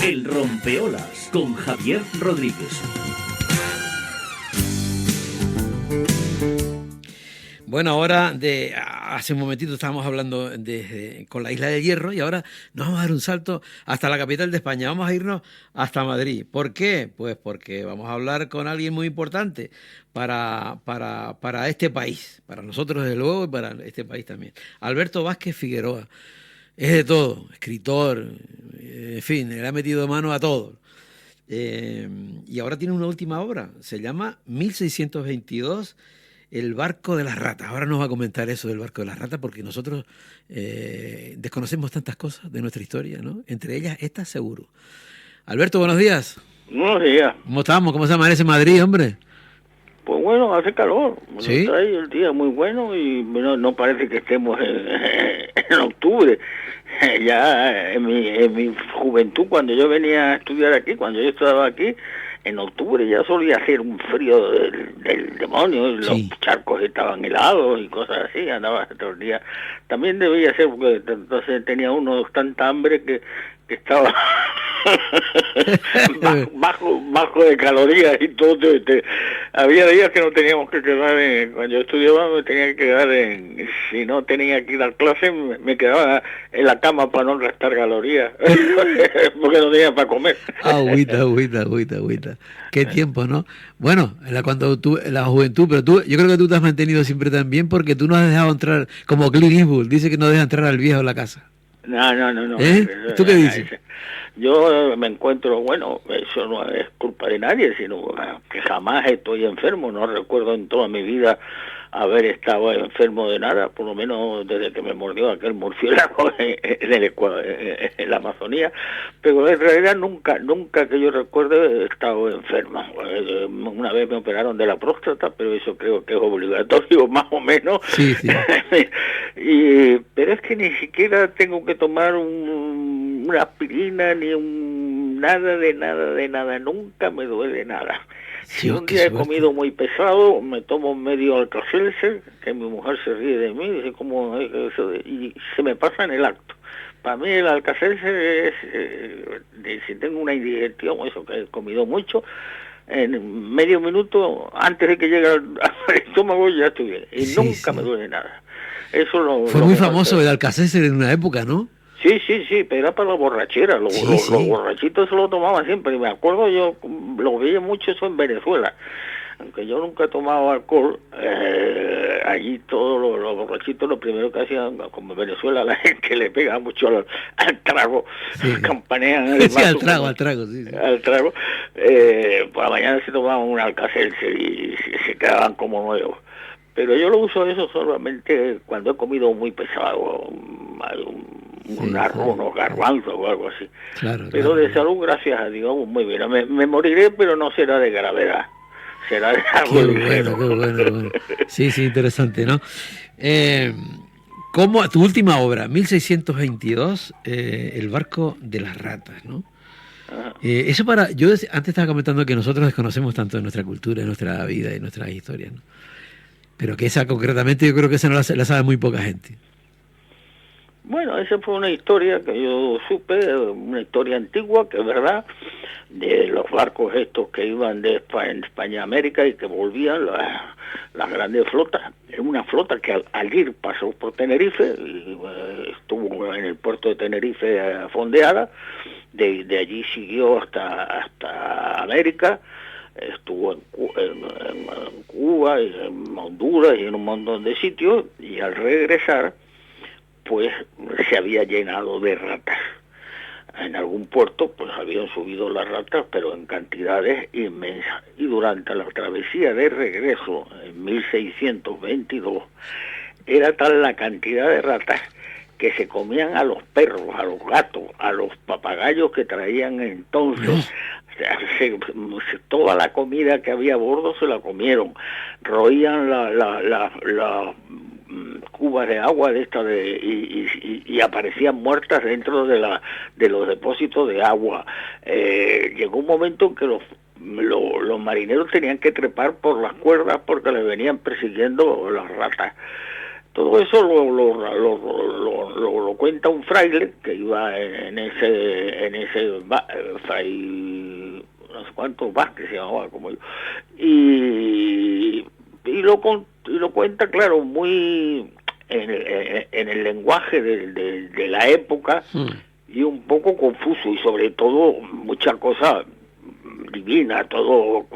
El Rompeolas con Javier Rodríguez. Bueno, ahora hace un momentito estábamos hablando con la Isla del Hierro y ahora nos vamos a dar un salto hasta la capital de España. Vamos a irnos hasta Madrid. ¿Por qué? Pues porque vamos a hablar con alguien muy importante para este país, para nosotros desde luego y para este país también. Alberto Vázquez Figueroa. Es de todo, escritor, en fin, le ha metido mano a todo. Y ahora tiene una última obra, se llama 1622, El barco de las ratas. Ahora nos va a comentar eso del barco de las ratas porque nosotros desconocemos tantas cosas de nuestra historia, ¿no? Entre ellas esta seguro. Alberto, buenos días. Buenos días. ¿Cómo estamos? ¿Cómo se amanece Madrid, hombre? Pues bueno, hace calor. ¿Sí? Está ahí el día muy bueno y no parece que estemos en octubre. Ya en mi juventud, cuando yo venía a estudiar aquí, cuando yo estaba aquí, en octubre ya solía hacer un frío del demonio, y Sí. los charcos estaban helados y cosas así, andaba todo el día. También debía ser porque entonces tenía uno tanta hambre que estaba bajo de calorías y todo. Había días que no teníamos que quedar cuando yo estudiaba me tenía que quedar si no tenía que ir a clase me quedaba en la cama para no restar calorías porque no tenía para comer. Agüita. Qué tiempo, ¿no? Bueno, en la juventud, pero yo creo que tú te has mantenido siempre tan bien porque tú no has dejado entrar, como Clint Eastwood, dice que no deja entrar al viejo a la casa. No. ¿Eh? ¿Tú qué dices? Yo me encuentro, bueno, eso no es culpa de nadie, sino que jamás estoy enfermo. No recuerdo en toda mi vida haber estado enfermo de nada, por lo menos desde que me mordió aquel murciélago en la Amazonía, pero en realidad nunca que yo recuerde he estado enferma. Una vez me operaron de la próstata, pero eso creo que es obligatorio, más o menos. Sí. Pero es que ni siquiera tengo que tomar una aspirina ni nada de nada, nunca me duele nada. Si un día he comido muy pesado, me tomo medio Alka-Seltzer, que mi mujer se ríe de mí, dice cómo es eso, y se me pasa en el acto. Para mí el Alka-Seltzer es, si tengo una indigestión, eso que he comido mucho, en medio minuto, antes de que llegue al estómago, ya estoy bien. Y nunca me duele nada. Eso fue muy famoso el Alka-Seltzer en una época, ¿no? Sí, pero era para la borrachera. Los borrachitos se lo tomaban siempre. Y me acuerdo, yo lo veía mucho eso en Venezuela. Aunque yo nunca he tomado alcohol, allí todos los borrachitos lo primero que hacían, como en Venezuela la gente le pega mucho al trago, campanean el vaso, al trago. Al trago. Por la mañana se tomaban un Alka-Seltzer y se quedaban como nuevos. Pero yo lo uso eso solamente cuando he comido muy pesado, un arroz, unos garbanzos o algo así. Pero de salud, gracias a Dios, muy bien. Me moriré, pero no será de gravedad. Será de algo ligero. Qué bueno. Sí, interesante, ¿no? Como tu última obra, 1622, El barco de las ratas, ¿no? Eso yo antes estaba comentando que nosotros desconocemos tanto de nuestra cultura, de nuestra vida, de nuestras historias, ¿no? Pero que esa concretamente yo creo que esa no la sabe muy poca gente. Bueno, esa fue una historia que yo supe, una historia antigua, que es verdad, de los barcos estos que iban de España a América y que volvían las grandes flotas. Es una flota que al ir pasó por Tenerife, y, estuvo en el puerto de Tenerife fondeada, de allí siguió hasta América, estuvo en Cuba y en Honduras y en un montón de sitios, y al regresar pues se había llenado de ratas. En algún puerto pues habían subido las ratas, pero en cantidades inmensas, y durante la travesía de regreso en 1622 era tal la cantidad de ratas que se comían a los perros, a los gatos, a los papagayos que traían entonces. Toda la comida que había a bordo se la comieron, roían la cubas de agua de esta y aparecían muertas dentro de los depósitos de agua. Llegó un momento en que los marineros tenían que trepar por las cuerdas porque les venían persiguiendo las ratas. Todo eso lo cuenta un fraile que iba en ese fray no sé cuántos Vázquez se llamaba como yo, y lo cuenta, claro, muy en el lenguaje de la época, y un poco confuso, y sobre todo mucha cosa divina, todo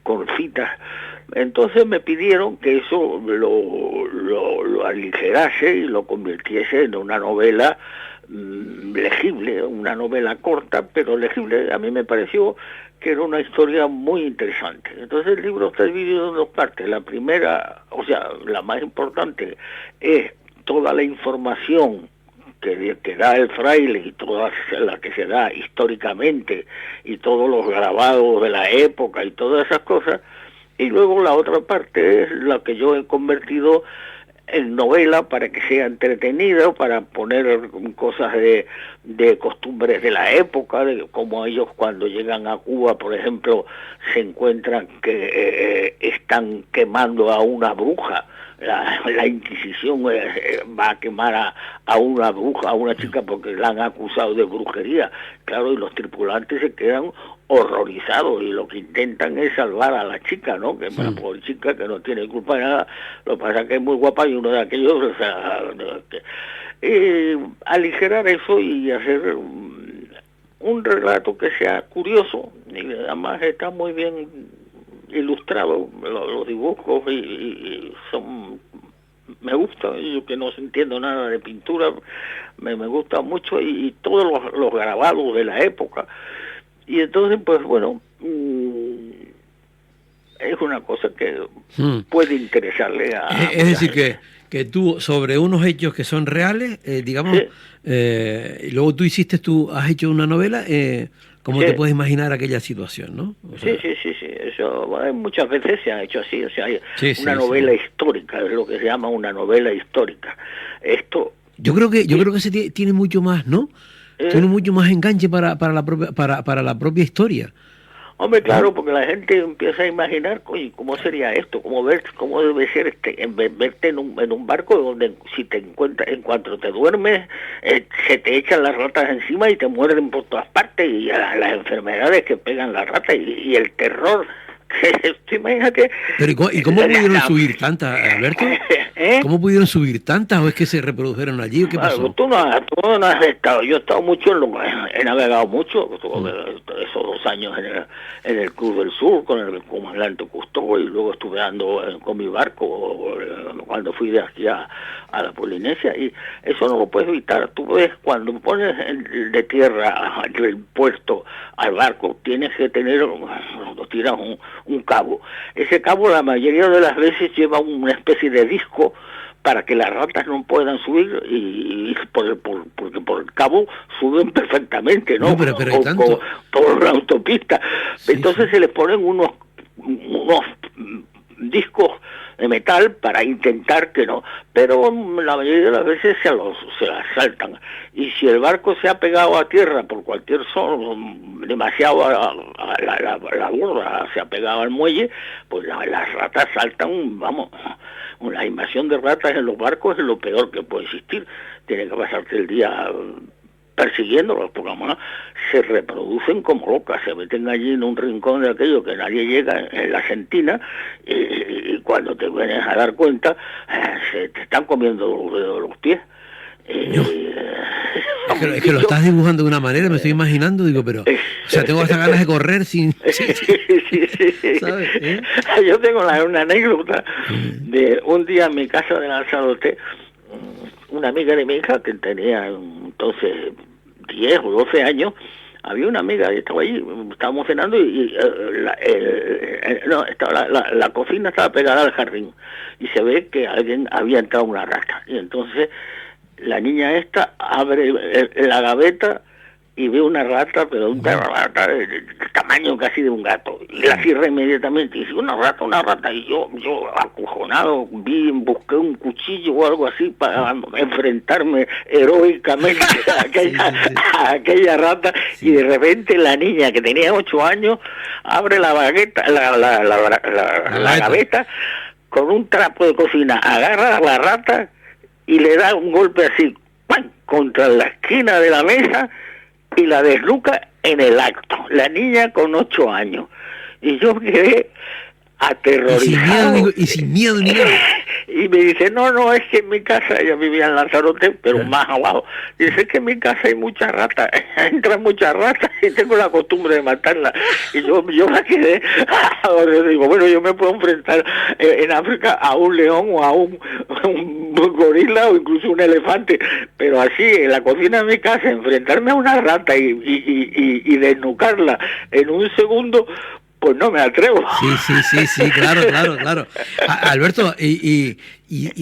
con citas. Entonces me pidieron que eso lo aligerase y lo convirtiese en una novela legible, una novela corta pero legible. A mí me pareció que era una historia muy interesante. Entonces el libro está dividido en dos partes. La primera, o sea, la más importante, es toda la información que da el fraile y toda la que se da históricamente y todos los grabados de la época y todas esas cosas. Y luego la otra parte es la que yo he convertido en novela para que sea entretenida, para poner cosas de costumbres de la época, de cómo ellos cuando llegan a Cuba, por ejemplo, se encuentran que están quemando a una bruja. La Inquisición va a quemar a una bruja, a una chica, porque la han acusado de brujería. Claro, y los tripulantes se quedan horrorizados, y lo que intentan es salvar a la chica, ¿no? Que es una pobre chica que no tiene culpa de nada. Lo que pasa es que es muy guapa, y uno de aquellos, o sea, aligerar eso y hacer un relato que sea curioso, y además está muy bien ilustrado, los dibujos, y son, me gusta. Yo que no entiendo nada de pintura, me gusta mucho, y todos los grabados de la época. Y entonces, pues bueno, es una cosa que puede interesarle a... Es decir, que tú, sobre unos hechos que son reales, digamos, Sí. Y luego has hecho una novela, ¿cómo Sí. te puedes imaginar aquella situación, no? O sea, Sí. Eso muchas veces se ha hecho así. O sea, hay una sí. novela histórica, es lo que se llama una novela histórica. Esto... Yo creo que se tiene mucho más, ¿no? Tiene mucho más enganche para la propia historia. Hombre, claro, porque la gente empieza a imaginar, oye, ¿cómo sería esto? ¿Cómo debe ser verte en un barco donde si te encuentras, en cuanto te duermes, se te echan las ratas encima y te muerden por todas partes, y las enfermedades que pegan las ratas, y el terror? ¿Te imaginas que...? Pero ¿y cómo pudieron subir tantas, Alberto? ¿Cómo pudieron subir tantas? ¿O es que se reprodujeron allí? ¿O qué pasó? Tú no has estado. Yo he estado mucho, he navegado mucho, esos 2 años en el Cruz del Sur con el comandante Cousteau, y luego estuve dando con mi barco cuando fui de aquí a la Polinesia, y eso no lo puedes evitar. Tú ves, cuando pones de tierra del puerto al barco, tienes que tener, tiras un cabo. Ese cabo la mayoría de las veces lleva una especie de disco para que las ratas no puedan subir, y porque por el cabo suben perfectamente, ¿no? No, pero hay tanto. Por una autopista. Sí, Entonces se les ponen unos discos de metal para intentar que no, pero la mayoría de las veces se las saltan, y si el barco se ha pegado a tierra por cualquier son demasiado a la borda, se ha pegado al muelle, pues las ratas saltan, vamos. La invasión de ratas en los barcos es lo peor que puede existir. Tiene que pasarte el día persiguiéndolos, porque se reproducen como locas, se meten allí en un rincón de aquello que nadie llega, en la sentina, y cuando te vienes a dar cuenta, se te están comiendo los dedos de los pies. Es que lo estás dibujando de una manera, me estoy imaginando, digo, pero, o sea, tengo hasta ganas de correr sin... Sí. ¿Sabes? Yo tengo una anécdota de un día en mi casa de Lanzarote. Una amiga de mi hija, que tenía entonces 10 o 12 años, había una amiga que estaba allí, estábamos cenando, y la cocina estaba pegada al jardín, y se ve que alguien había entrado una rata, y entonces la niña esta abre la gaveta y ve una rata, pero una rata del tamaño casi de un gato, y la cierra inmediatamente, y dice, una rata, y yo acojonado, busqué un cuchillo o algo así para enfrentarme heroicamente a aquella rata, y de repente la niña, que tenía 8 años, abre la gaveta, con un trapo de cocina agarra a la rata y le da un golpe así, ¡pam!, contra la esquina de la mesa y la desnuca en el acto. La niña con 8 años. Y yo quedé aterrorizado. Y sin miedo ni nada. Y me dice, no, es que en mi casa, ella vivía en Lanzarote, pero más abajo. Dice, es que en mi casa hay muchas ratas, entran muchas ratas y tengo la costumbre de matarlas. Y yo me quedé, digo, bueno, yo me puedo enfrentar en África a un león o a un gorila o incluso un elefante, pero así, en la cocina de mi casa, enfrentarme a una rata y desnucarla en un segundo, pues no me atrevo. Sí, claro. Alberto, y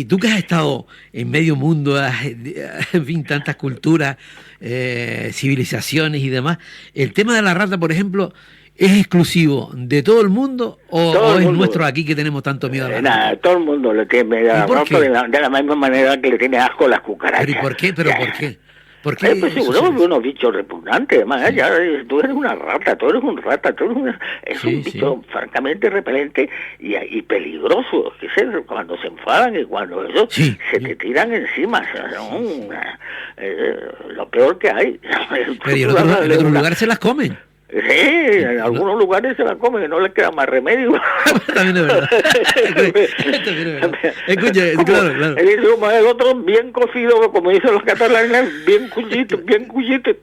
tú que has estado en medio mundo, en fin, tantas culturas, civilizaciones y demás, ¿el tema de la rata, por ejemplo, es exclusivo de todo el mundo o es nuestro aquí que tenemos tanto miedo a la rata? Todo el mundo le tiene miedo a la rata de la misma manera que le tiene asco a las cucarachas. ¿Pero por qué? ¿Por qué? Pues seguro que unos bichos repugnantes, además, ya tú eres una rata, tú eres un rata, es un bicho francamente repelente y peligroso, que cuando se enfadan y cuando eso se te tiran encima, o sea, lo peor que hay. Pero en otros lugares se las comen. Sí, en algunos lugares se la comen, no les queda más remedio. También es verdad. Escucha, claro. El otro bien cocido, como dicen los catalanes, bien cuyito,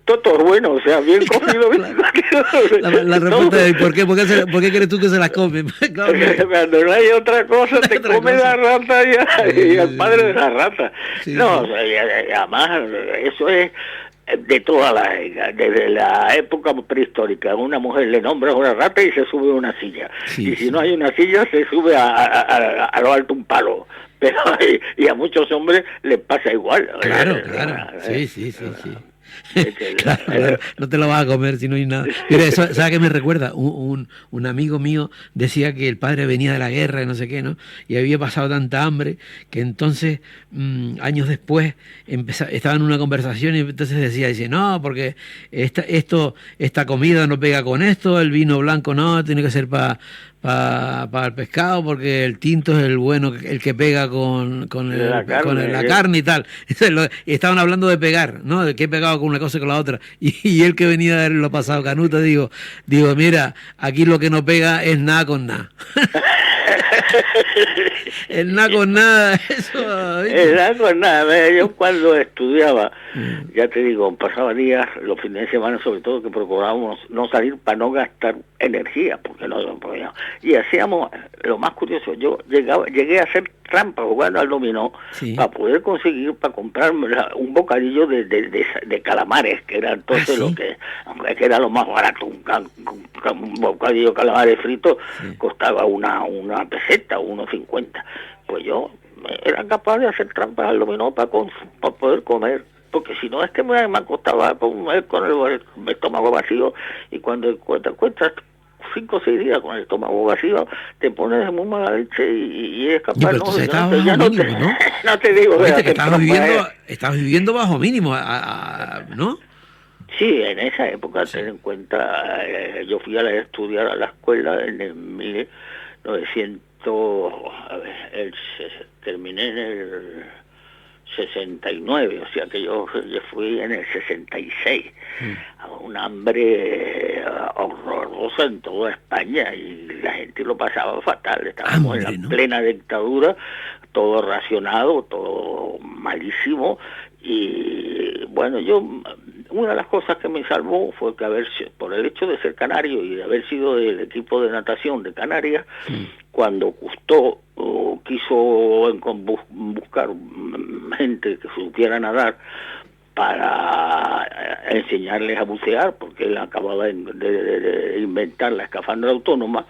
todo bueno, o sea, bien cocido. La respuesta es, ¿por qué crees tú que se las comen? Claro, cuando no hay otra cosa, te come la rata y el padre de la rata. No, o sea, además, eso es de desde la época prehistórica. Una mujer le nombra una rata y se sube a una silla, y si no hay una silla se sube a lo alto un palo, pero y a muchos hombres les pasa igual. Claro, sí. Claro, no te lo vas a comer si no hay nada. Mira, eso, ¿sabes qué me recuerda? Un amigo mío decía que el padre venía de la guerra y no sé qué, ¿no? Y había pasado tanta hambre que entonces, años después, estaba en una conversación y entonces dice, no, porque esta comida no pega con esto, el vino blanco no, tiene que ser para el pescado, porque el tinto es el bueno, el que pega con la carne y tal. Estaban hablando de pegar, ¿no? De qué pegaba con una cosa y con la otra. Y él que venía de haberlo pasado canuta, digo, mira, aquí lo que no pega es nada con nada. El nada con nada, eso. El nada con nada. Yo cuando estudiaba, ya te digo, pasaba días, los fines de semana sobre todo, que procurábamos no salir para no gastar energía, porque no podíamos. Y hacíamos, lo más curioso, yo llegué a hacer trampa jugando al dominó para poder conseguir, para comprarme un bocadillo de calamares, que era entonces lo que era lo más barato. Un bocadillo de calamares frito costaba una peseta, 1.50. Pues yo era capaz de hacer trampas al dominó para poder comer, porque si no es que me acostaba comer con el estómago vacío, y cuando te encuentras 5 o 6 días con el estómago vacío, te pones de muy mala leche y es capaz no te digo. Oíste, que estabas viviendo bajo mínimo, ¿no? Sí, en esa época, ten en cuenta, yo fui a estudiar a la escuela en el 1900, terminé en el 69, o sea que yo fui en el 66, a un hambre horrorosa en toda España, y la gente lo pasaba fatal. Estábamos en la plena dictadura, todo racionado, todo malísimo. Y bueno, una de las cosas que me salvó fue que por el hecho de ser canario y de haber sido del equipo de natación de Canarias, cuando Cousteau quiso buscar gente que supiera nadar para enseñarles a bucear, porque él acababa de inventar la escafandra autónoma,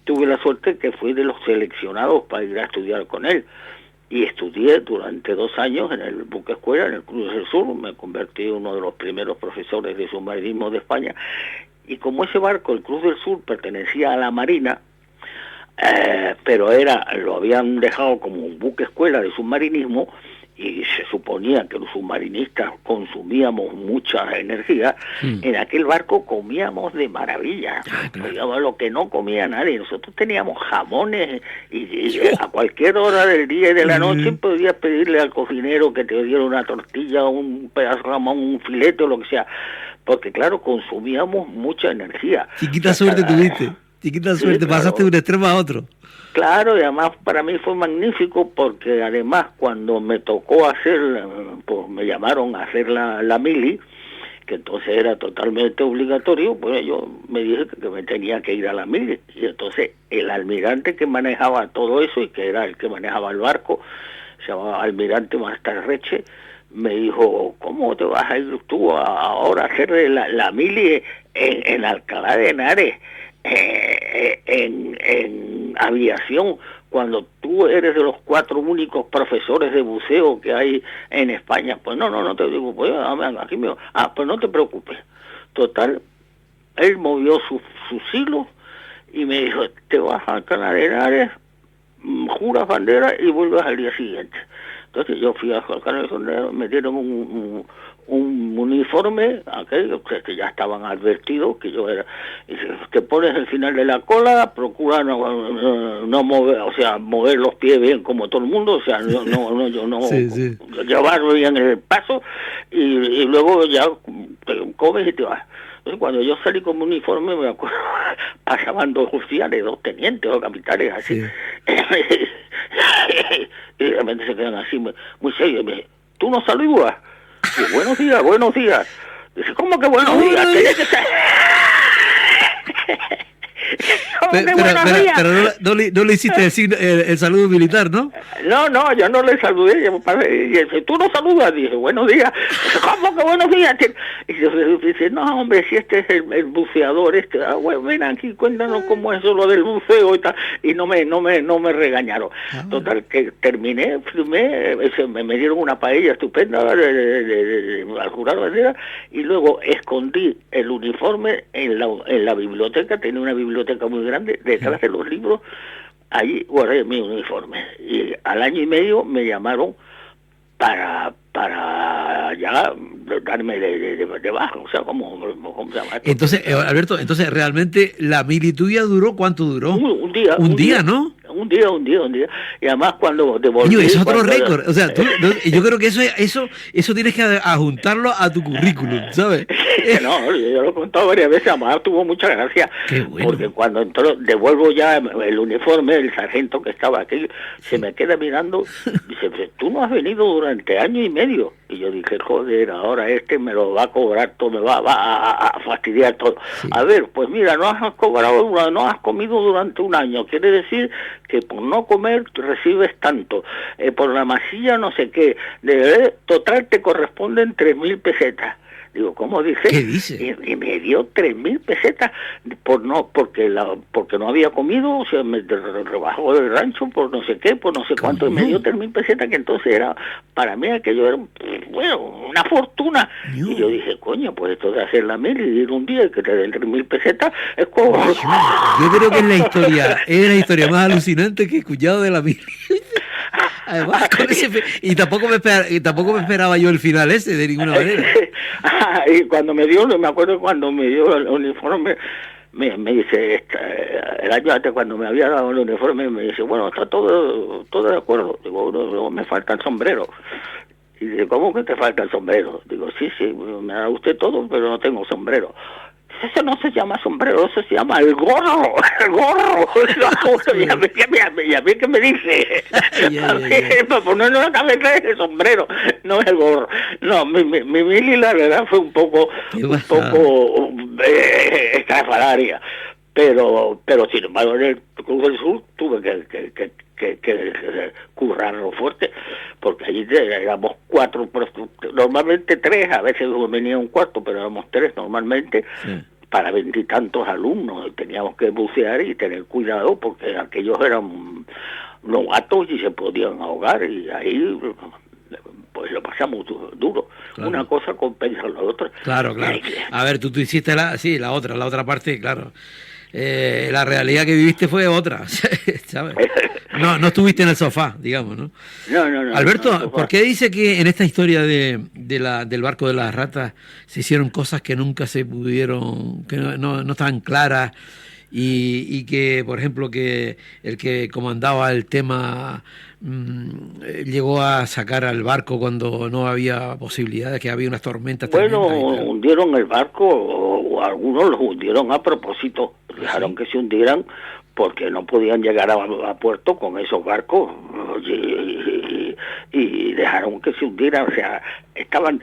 tuve la suerte que fui de los seleccionados para ir a estudiar con él. Y estudié durante 2 años en el buque escuela, en el Cruz del Sur. Me convertí en uno de los primeros profesores de submarinismo de España. Y como ese barco, el Cruz del Sur, pertenecía a la Marina, pero lo habían dejado como un buque escuela de submarinismo, y se suponía que los submarinistas consumíamos mucha energía, en aquel barco comíamos de maravilla, digamos, lo que no comía nadie. Nosotros teníamos jamones y a cualquier hora del día y de la noche podías pedirle al cocinero que te diera una tortilla, un pedazo de jamón, un filete o lo que sea, porque claro, consumíamos mucha energía. Chiquita suerte tuviste, chiquita suerte, claro. Pasaste de un extremo a otro. Claro, y además para mí fue magnífico porque además cuando me tocó hacer, pues me llamaron a hacer la mili, que entonces era totalmente obligatorio, pues yo me dije que me tenía que ir a la mili. Y entonces el almirante que manejaba todo eso y que era el que manejaba el barco, se llamaba Almirante Mastarreche, me dijo, ¿cómo te vas a ir tú ahora a hacer la mili en Alcalá de Henares? En aviación, cuando tú eres de los 4 únicos profesores de buceo que hay en España. Pues no te digo, pues aquí me... pues no te preocupes. Total, él movió sus hilos y me dijo, te vas a Alcalá de Henares, juras bandera y vuelves al día siguiente. Entonces yo fui a Alcalá de Henares, me dieron un uniforme, aquellos que ya estaban advertidos que yo era, y te pones al final de la cola, procura no mover, o sea, mover los pies bien como todo el mundo, o sea, sí. Llevar bien el paso y luego ya te comes y te vas. Entonces cuando yo salí con mi uniforme, me acuerdo, pasaban 2 oficiales, 2 tenientes o capitanes así, y de repente se quedan así muy serios, me dicen, ¿tú no saludas? Y, buenos días. Dice, ¿cómo que buenos días? Pero no le hiciste el saludo militar, ¿no? No, yo no le saludé. Y dice, ¿tú no saludas? Dije, buenos días. ¿Cómo que buenos días? Y yo dice, no, hombre, si este es el buceador, bueno, ven aquí, cuéntanos cómo es eso, lo del buceo y tal. Y no me regañaron. Total, que terminé, me dieron una paella estupenda al jurar bandera, y luego escondí el uniforme en la biblioteca. Tenía una biblioteca muy grande, detrás de los libros, allí guardé mi uniforme. Y al año y medio me llamaron para ya darme de baja, o sea, ¿cómo se llama? Entonces, Alberto, realmente la mili tuya duró, ¿cuánto duró? Un día. Un día, ¿no? Un día. Y además cuando devolví... Coño, es otro récord. O sea, yo creo que eso tienes que adjuntarlo a tu currículum, ¿sabes? No, yo lo he contado varias veces, además tuvo mucha gracia. Qué bueno. Porque cuando devuelvo ya el uniforme, el sargento que estaba aquí, se me queda mirando, dice, tú no has venido durante año y medio. Y yo dije, joder, ahora me lo va a cobrar todo, me va a fastidiar todo. Sí. A ver, pues mira, no has comido durante un año, quiere decir que por no comer recibes tanto, por la masilla no sé qué, total te corresponden 3.000 pesetas. Digo, ¿cómo dice? ¿Qué dice? Y me dio 3.000 pesetas porque no había comido, o sea, me rebajó del rancho por no sé qué, por no sé cuánto, y me dio 3.000 pesetas, que entonces era, para mí aquello era, una fortuna. Y yo dije, coño, pues esto de hacer la mili y ir un día y que te den 3.000 pesetas, es como... Yo creo que es la historia más alucinante que he escuchado de la mili. Además, y tampoco me esperaba yo el final ese de ninguna manera. Y cuando me acuerdo cuando me dio el uniforme, me dice, el año antes cuando me había dado el uniforme, me dice, bueno, está todo de acuerdo. Digo, no, me falta el sombrero. Y dice, ¿cómo que te falta el sombrero? Digo, sí, me da usted todo, pero no tengo sombrero. Eso no se llama sombrero, eso se llama el gorro. ¿Y a mí qué me dice? Para ponerle una cabeza el sombrero, no el gorro. No, mi mili la verdad fue un poco estrafalaria. Pero sin embargo en el Cruz del Sur tuve que currarlo fuerte, porque allí éramos 4, normalmente 3, a veces venía un cuarto, pero éramos 3 normalmente, para 20 y tantos alumnos, y teníamos que bucear y tener cuidado, porque aquellos eran novatos y se podían ahogar, y ahí pues lo pasamos duro. Claro. Una cosa compensa la otra. Claro. A ver, tú hiciste la otra parte, claro. la realidad que viviste fue otra, ¿sabes? No estuviste en el sofá, digamos, ¿no? No. Alberto, No, ¿por qué dice que en esta historia del barco de las ratas se hicieron cosas que nunca se pudieron, que no estaban claras? Y que, por ejemplo, que el que comandaba el tema llegó a sacar al barco cuando no había posibilidades, que había unas tormentas bueno, tremendas. hundieron el barco, o algunos los hundieron a propósito, dejaron que se hundieran porque no podían llegar a puerto con esos barcos y dejaron que se hundieran, o sea,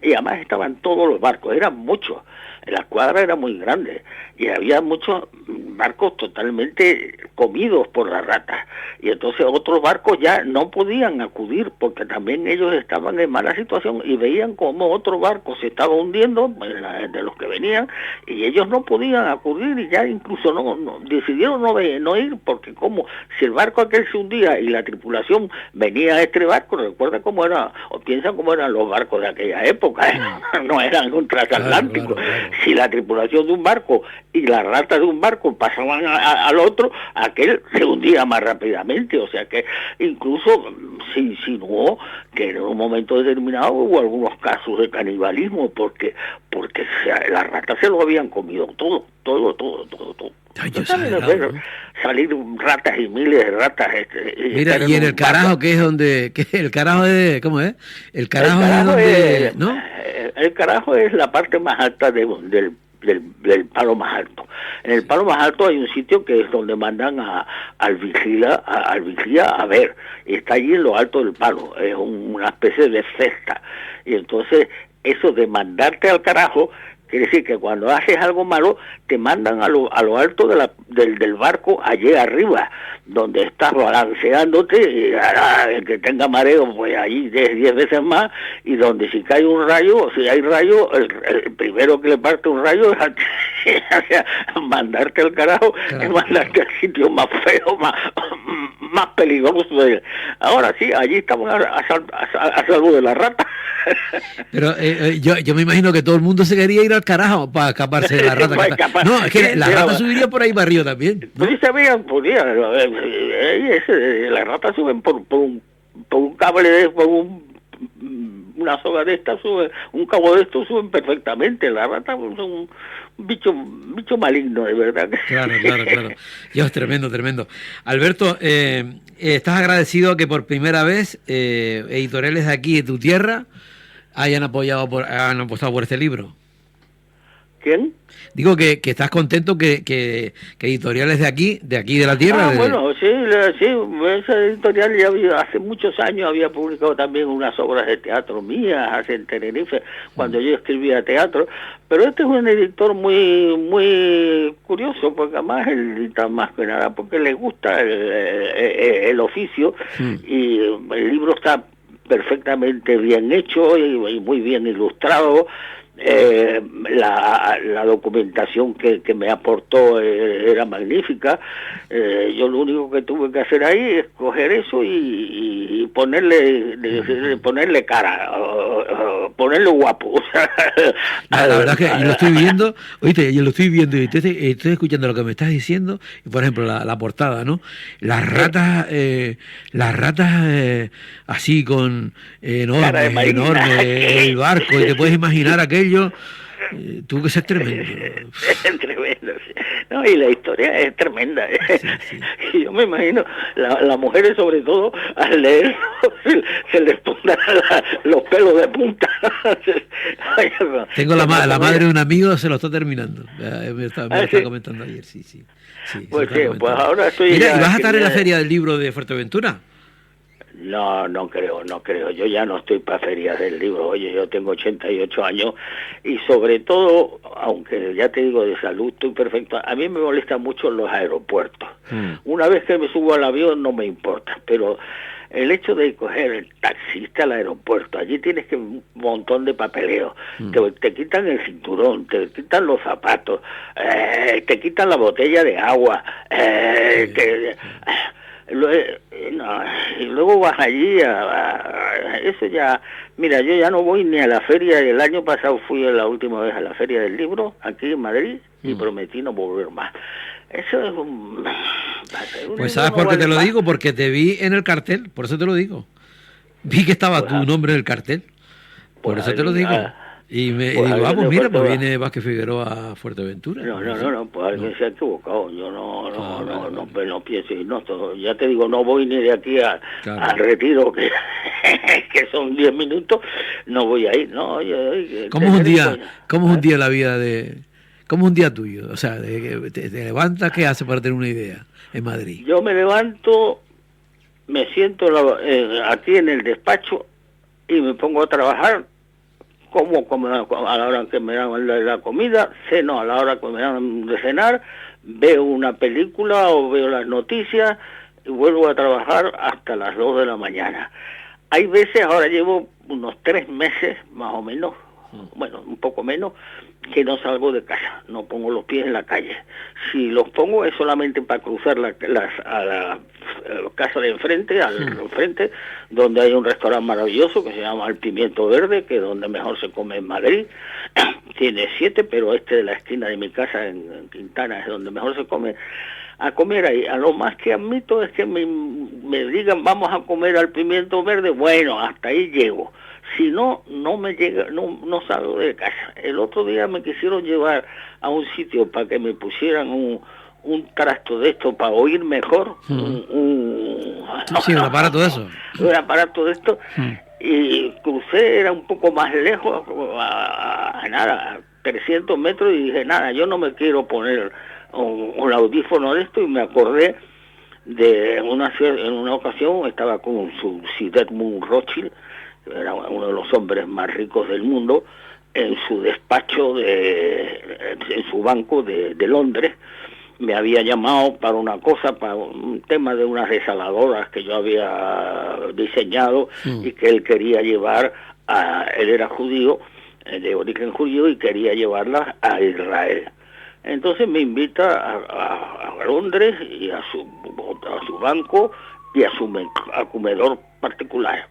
y además estaban todos los barcos, eran muchos. La cuadra era muy grande y había muchos barcos totalmente comidos por las ratas, y entonces otros barcos ya no podían acudir porque también ellos estaban en mala situación y veían como otro barco se estaba hundiendo de los que venían, y ellos no podían acudir, y ya incluso decidieron no ir, porque como si el barco aquel se hundía y la tripulación venía a este barco, recuerda cómo era, o piensa cómo eran los barcos de aquella época, no eran un transatlántico. Claro. Si la tripulación de un barco y las ratas de un barco pasaban al otro, aquel se hundía más rápidamente, o sea que incluso se insinuó que en un momento determinado hubo algunos casos de canibalismo, porque las ratas se lo habían comido todo. Ay, salir ratas y miles de ratas. Mira, y en el carajo, que es donde, el carajo es, ¿cómo es? El carajo es donde, ¿no? El carajo es la parte más alta del palo más alto. En el palo más alto hay un sitio que es donde mandan al vigía a ver, y está allí en lo alto del palo, es una especie de cesta, y entonces eso de mandarte al carajo quiere decir que cuando haces algo malo te mandan a lo alto del barco, allí arriba, donde estás balanceándote, y el que tenga mareo pues allí 10 veces más, y donde si cae un rayo, si hay rayo, el primero que le parte un rayo es o sea, mandarte al carajo, claro, es mandarte al sitio más feo, más peligroso. Ahora sí, allí estamos a salvo de la rata. Pero yo me imagino que todo el mundo se quería ir al carajo para escaparse de la rata. No, es que la rata subiría por ahí para arriba también, ¿no? Pues las ratas suben por un cable, una soga de esta, un cabo de estos suben perfectamente. La rata es un bicho maligno, de verdad. Claro. Dios, tremendo. Alberto, ¿estás agradecido que por primera vez editoriales de aquí, de tu tierra, han apostado por este libro? ¿Quién? Digo que estás contento que editoriales de aquí de la tierra. Bueno, sí, esa editorial ya hace muchos años había publicado también unas obras de teatro mías en Tenerife, cuando yo escribía teatro, pero este es un editor muy curioso, porque además él edita más que nada porque le gusta el oficio, y el libro está perfectamente bien hecho y muy bien ilustrado. La documentación que me aportó era magnífica. Yo lo único que tuve que hacer ahí es coger eso y ponerle cara, ponerle guapo. La verdad que yo lo estoy viendo, oíste, y estoy escuchando lo que me estás diciendo, y por ejemplo la portada, ¿no? Las ratas así con enorme el barco, y te puedes imaginar aquello. Tuvo que ser tremendo. Tremendo, sí. No, y la historia es tremenda. Sí. Yo me imagino, las mujeres sobre todo, al leerlo, se les ponen los pelos de punta. Tengo la madre de un amigo, se lo está terminando. Me está comentando ayer, sí. Pues ahora estoy... Mira, ¿y vas a estar en la feria del libro de Fuerteventura? No creo. Yo ya no estoy para ferias del libro. Oye, yo tengo 88 años y sobre todo, aunque ya te digo, de salud estoy perfecto, a mí me molestan mucho los aeropuertos. Una vez que me subo al avión no me importa, pero el hecho de coger el taxista al aeropuerto, allí tienes que un montón de papeleo, te quitan el cinturón, te quitan los zapatos, te quitan la botella de agua, y luego vas allí eso ya, mira, yo ya no voy ni a la feria. El año pasado fui la última vez a la feria del libro aquí en Madrid y prometí no volver más. Eso es un... Pues ¿sabes por qué te lo digo? Porque te vi en el cartel, por eso te lo digo. Vi que estaba Pues, tu nombre en el cartel, por pues eso te lo digo. Y digo, alguien pues le mira, pues faltaba. viene Vázquez Figueroa a Fuerteventura. No, pues alguien se ha equivocado. Yo no pienso ir, no, ya te digo, no voy ni de aquí Claro. al retiro, que son 10 minutos, no voy a ir, no. ¿Cómo es un día? ¿Cómo es un día la vida de? ¿Cómo es un día tuyo? O sea, te levantas, ¿qué haces para tener una idea en Madrid? Yo me levanto, me siento aquí en el despacho y me pongo a trabajar. Como a la hora que me dan la comida, ceno a la hora que me dan de cenar, veo una película o veo las noticias y vuelvo a trabajar hasta las 2 de la mañana. Hay veces, ahora llevo unos 3 meses más o menos, bueno, un poco menos, que no salgo de casa, no pongo los pies en la calle. Si los pongo es solamente para cruzar a la casa de enfrente, enfrente, donde hay un restaurante maravilloso que se llama El Pimiento Verde, que es donde mejor se come en Madrid. Tiene 7, pero este de la esquina de mi casa en Quintana es donde mejor se come. A comer ahí, a lo más que admito es que me digan vamos a comer al Pimiento Verde, bueno, hasta ahí llego. Si no, no me llega, no salgo de casa. El otro día me quisieron llevar a un sitio para que me pusieran un trasto de esto para oír mejor, Sí, un aparato de eso. Un aparato de esto, y crucé, era un poco más lejos, a 300 metros, y dije, nada, yo no me quiero poner un audífono de esto, y me acordé de en una ocasión, estaba con su Edmund Rothschild, era uno de los hombres más ricos del mundo, en su despacho, en su banco de Londres. Me había llamado para una cosa, para un tema de unas desaladoras que yo había diseñado y que él quería llevar él era judío, de origen judío, y quería llevarlas a Israel. Entonces me invita a Londres y a su banco y a su comedor particular.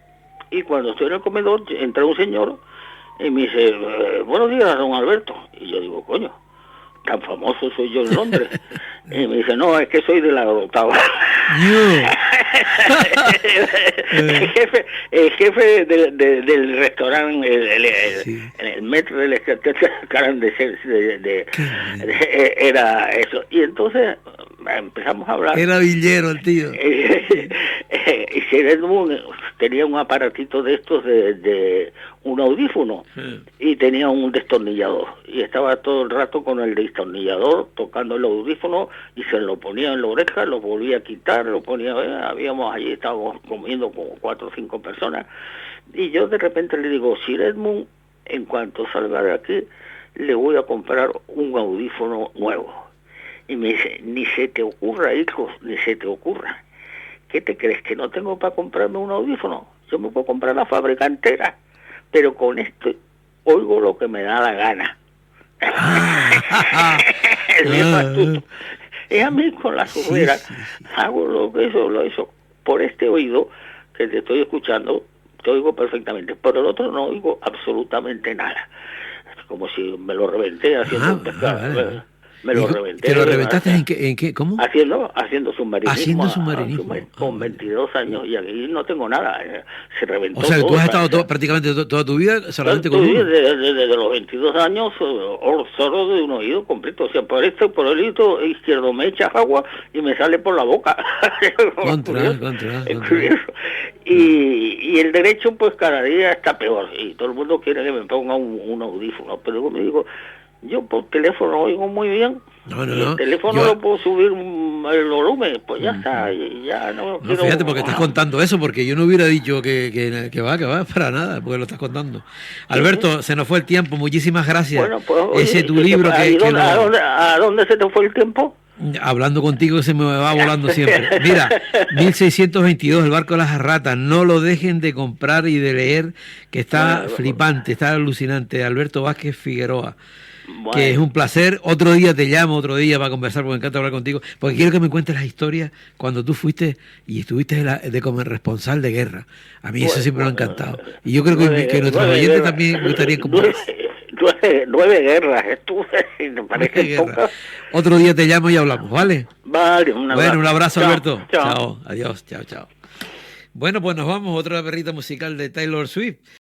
Y cuando estoy en el comedor, entra un señor y me dice, buenos días, don Alberto. Y yo digo, coño, tan famoso soy yo en Londres. Y me dice, no, es que soy de la Orotava. el jefe del restaurante, el metro del era eso. Y entonces empezamos a hablar. Era villero el tío. Y Sir Edmund tenía un aparatito de estos de un audífono y tenía un destornillador y estaba todo el rato con el destornillador tocando el audífono y se lo ponía en la oreja, lo volvía a quitar, lo ponía, habíamos allí, estábamos comiendo como 4 o 5 personas y yo de repente le digo, Sir Edmund, en cuanto salga de aquí le voy a comprar un audífono nuevo. Y me dice, ni se te ocurra, hijo, ni se te ocurra. ¿Qué te crees, que no tengo para comprarme un audífono? Yo me puedo comprar la fábrica entera, pero con esto oigo lo que me da la gana. Y a mí con la sordera hago lo que eso por este oído que te estoy escuchando, te oigo perfectamente, por el otro no oigo absolutamente nada. Es como si me lo reventé haciendo un pescado. Me lo reventé. ¿Te lo reventaste en qué? ¿Cómo? Haciendo submarinismo. Haciendo submarinismo. Con 22 años y aquí no tengo nada. Se reventó. O sea, todo, tú has estado prácticamente toda tu vida solamente con uno. Desde los 22 años solo de un oído completo. O sea, por el oído izquierdo me echas agua y me sale por la boca. Contra. Y el derecho pues cada día está peor. Y todo el mundo quiere que me ponga un audífono. Pero yo me digo... Yo por teléfono oigo muy bien. El teléfono lo puedo subir el volumen, pues ya está. Ya no quiero... Fíjate, porque estás contando eso, porque yo no hubiera dicho que va, para nada, porque lo estás contando. Alberto, se nos fue el tiempo, muchísimas gracias. Bueno, pues, ese tu libro ¿A dónde se te fue el tiempo? Hablando contigo se me va volando siempre. Mira, 1622, El barco de las ratas. No lo dejen de comprar y de leer, que está flipante, está alucinante. Alberto Vázquez Figueroa. Bueno. Que es un placer. Otro día te llamo, otro día para conversar, porque me encanta hablar contigo, porque quiero que me cuentes las historias cuando tú fuiste y estuviste como responsable de guerra. A mí eso siempre me ha encantado. Y yo creo que nuestros oyentes también gustaría compartir. nueve guerras estuve, y me parece poca. Otro día te llamo y hablamos, ¿vale? Vale, un abrazo. Bueno, un abrazo, Chao, Alberto. chao. Chao, adiós, chao, chao. Bueno, pues nos vamos, otra perrita musical de Taylor Swift.